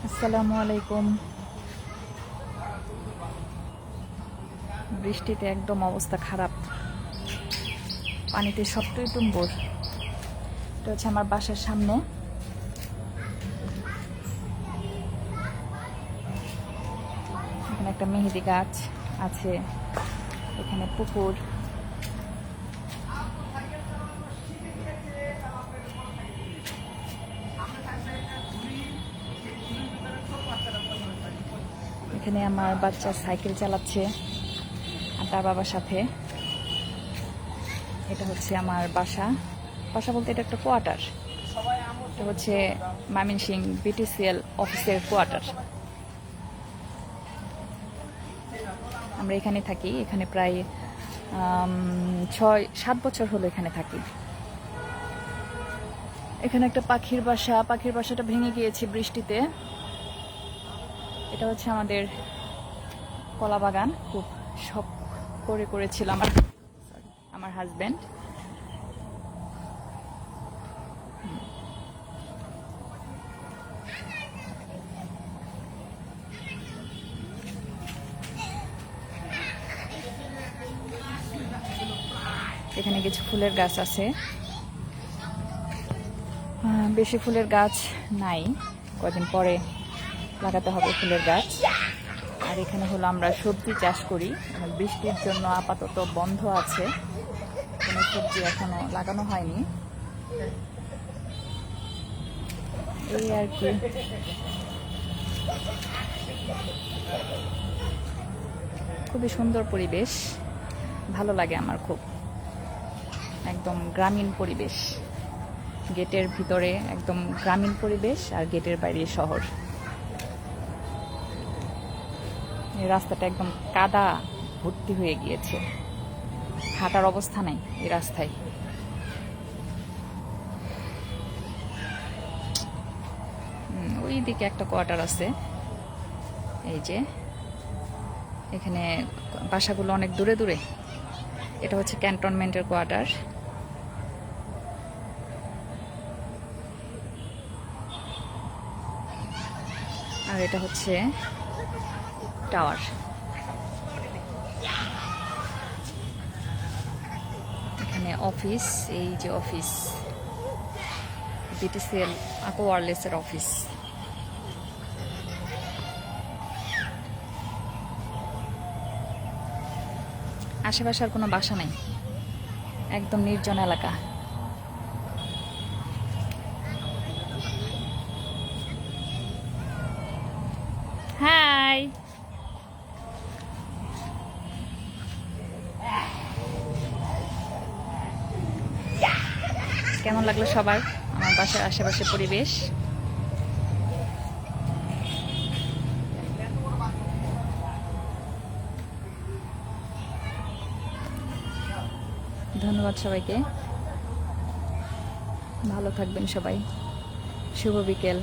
আসসালামু আলাইকুম। বৃষ্টিতে একদম অবস্থা খারাপ, পানিতে সবটাই টুম্বুর। এটা হচ্ছে আমার বাসার সামনে। এখানে একটা মেহেদি গাছ আছে, এখানে পুকুর। এখানে আমার বাচ্চা সাইকেল চালাচ্ছে আর তার বাবার সাথে। এটা হচ্ছে আমার বাসা বলতে এটা একটা কোয়ার্টার। এটা হচ্ছে ময়মনসিংহ বিটিসিএল অফিসের কোয়ার্টার। আমরা এখানে থাকি, এখানে প্রায় 6-7 বছর হলো এখানে থাকি। এখানে একটা পাখির বাসাটা ভেঙে গিয়েছে বৃষ্টিতে। এটা হচ্ছে আমাদের কলা বাগান, খুব শখ করে করেছিল আমার হাজবেন্ড। এখানে কিছু ফুলের গাছ আছে, বেশি ফুলের গাছ নাই, কদিন পরে লাগাতে হবে ফুলের গাছ। আর এখানে হলো আমরা সবজি চাষ করি, বৃষ্টির জন্য আপাতত বন্ধ আছে, কোনো সবজি এখনো লাগানো হয়নি। এই আর কি। খুবই সুন্দর পরিবেশ, ভালো লাগে আমার খুব। একদম গ্রামীণ পরিবেশ, গেটের ভিতরে একদম গ্রামীণ পরিবেশ আর গেটের বাইরে শহর। এই রাস্তাটা একদম কাদা ভর্তি হয়ে গিয়েছে, হাঁটার অবস্থা নাই এই রাস্তায়। ওই দিকে একটা কোয়ার্টার আছে, এই যে এখানে বাসাগুলো অনেক দূরে দূরে। এটা হচ্ছে ক্যান্টনমেন্টের কোয়ার্টার। আর এটা হচ্ছে টাওয়ার। এখানে অফিস, এই যে অফিস বিটিসিএল আকো ওয়্যারলেসের অফিস। আশেপাশে আর কোনো বাসা নাই, একদম নির্জন এলাকা। হাই, কেমন লাগলো সবার আমার বাসার আশেপাশে পরিবেশ? ধন্যবাদ সবাইকে, ভালো থাকবেন সবাই। শুভ বিকেল।